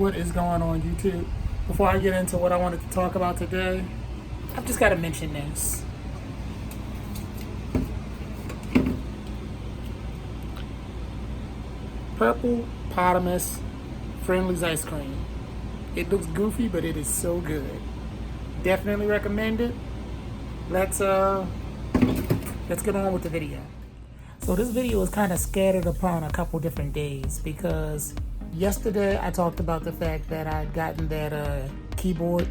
What is going on YouTube? Before I get into what I wanted to talk about today, I've just got to mention this. Purple Potamus Friendly's ice cream. It looks goofy, but it is so good. Definitely recommend it. Let's get on with the video. So this video is kind of scattered upon a couple different days because yesterday I talked about the fact that I'd gotten that keyboard.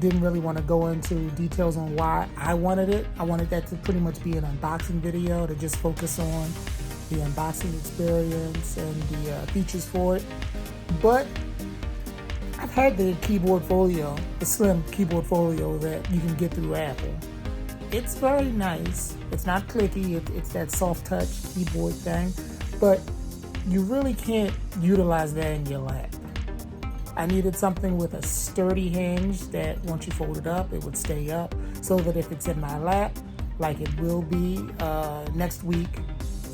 Didn't really want to go into details on why I wanted it. I wanted that to pretty much be an unboxing video to just focus on the unboxing experience and the features for it. But I've had the keyboard folio, the slim keyboard folio that you can get through Apple. It's very nice. It's not clicky. It's that soft touch keyboard thing, but you really can't utilize that in your lap. I needed something with a sturdy hinge that once you fold it up, it would stay up, so that if it's in my lap, like it will be next week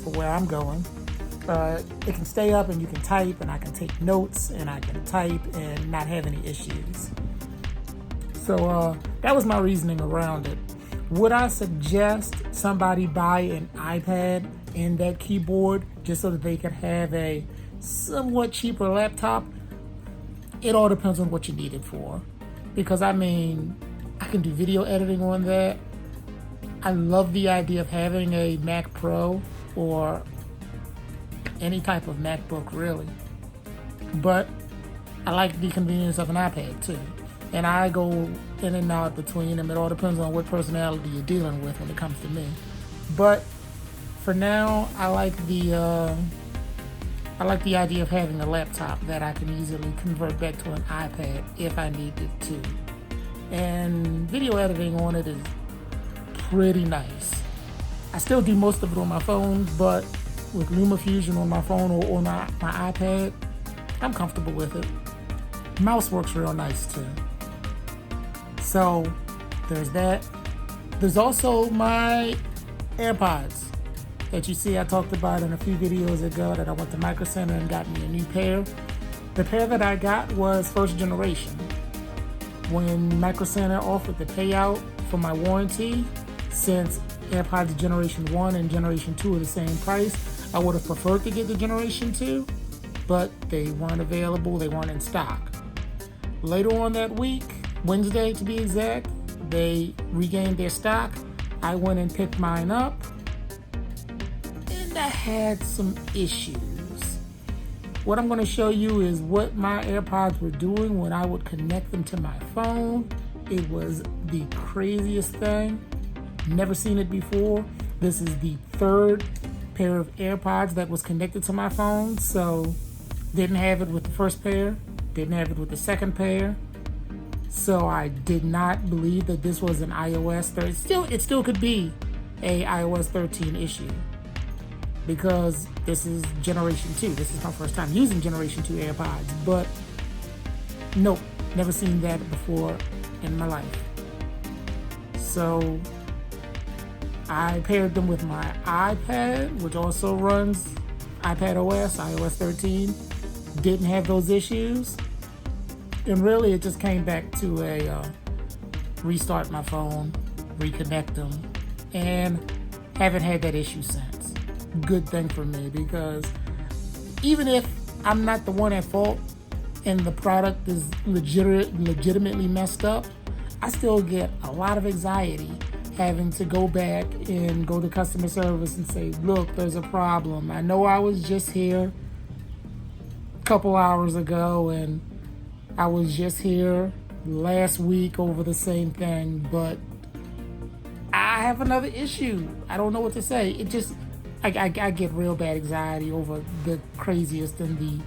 for where I'm going, it can stay up and you can type and I can take notes and I can type and not have any issues. So that was my reasoning around it. Would I suggest somebody buy an iPad and that keyboard just so that they could have a somewhat cheaper laptop? It all depends on what you need it for. Because I mean, I can do video editing on that. I love the idea of having a Mac Pro or any type of MacBook really. But I like the convenience of an iPad too. And I go in and out between them. It all depends on what personality you're dealing with when it comes to me. But for now, I like the idea of having a laptop that I can easily convert back to an iPad if I needed to. And video editing on it is pretty nice. I still do most of it on my phone, but with LumaFusion on my phone or on my iPad, I'm comfortable with it. Mouse works real nice too. So there's that. There's also my Airpods that you see I talked about in a few videos ago that I went to Micro Center and got me a new pair. The pair that I got was first generation. When Micro Center offered the payout for my warranty, since AirPods Generation 1 and Generation 2 are the same price, I would have preferred to get the Generation 2, but they weren't available, they weren't in stock. Later on that week, Wednesday to be exact, they regained their stock. I went and picked mine up, and I had some issues. What I'm going to show you is what my AirPods were doing when I would connect them to my phone. It was the craziest thing. Never seen it before. This is the third pair of AirPods that was connected to my phone, so didn't have it with the first pair, didn't have it with the second pair. So I did not believe that this was an iOS 13. It still could be a iOS 13 issue because this is Generation 2. This is my first time using Generation 2 AirPods, but nope, never seen that before in my life. So I paired them with my iPad, which also runs iPad OS, iOS 13. Didn't have those issues. And really, it just came back to a restart my phone, reconnect them, and haven't had that issue since. Good thing for me, because even if I'm not the one at fault and the product is legitimately messed up, I still get a lot of anxiety having to go back and go to customer service and say, look, there's a problem. I know I was just here a couple hours ago and I was just here last week over the same thing, but I have another issue. I don't know what to say. It just, I get real bad anxiety over the craziest and the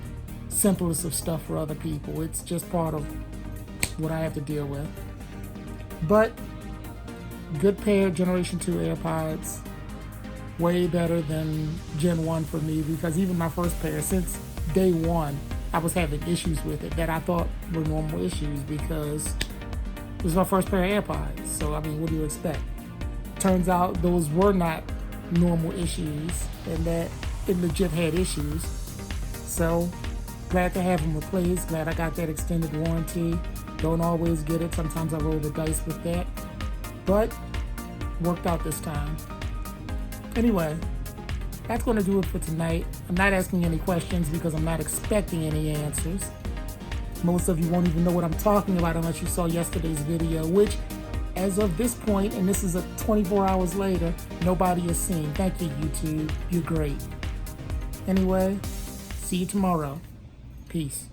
simplest of stuff for other people. It's just part of what I have to deal with. But good pair, Generation 2 AirPods. Way better than Gen 1 for me, because even my first pair, since day one, I was having issues with it that I thought were normal issues because it was my first pair of AirPods. So, I mean, what do you expect? Turns out those were not normal issues and that it legit had issues. So Glad to have them replaced. Glad I got that extended warranty. Don't always get it. Sometimes I roll the dice with that. But worked out this time. Anyway, that's going to do it for tonight. I'm not asking any questions because I'm not expecting any answers. Most of you won't even know what I'm talking about unless you saw yesterday's video, which, as of this point, and this is 24 hours later, nobody has seen. Thank you, YouTube. You're great. Anyway, see you tomorrow. Peace.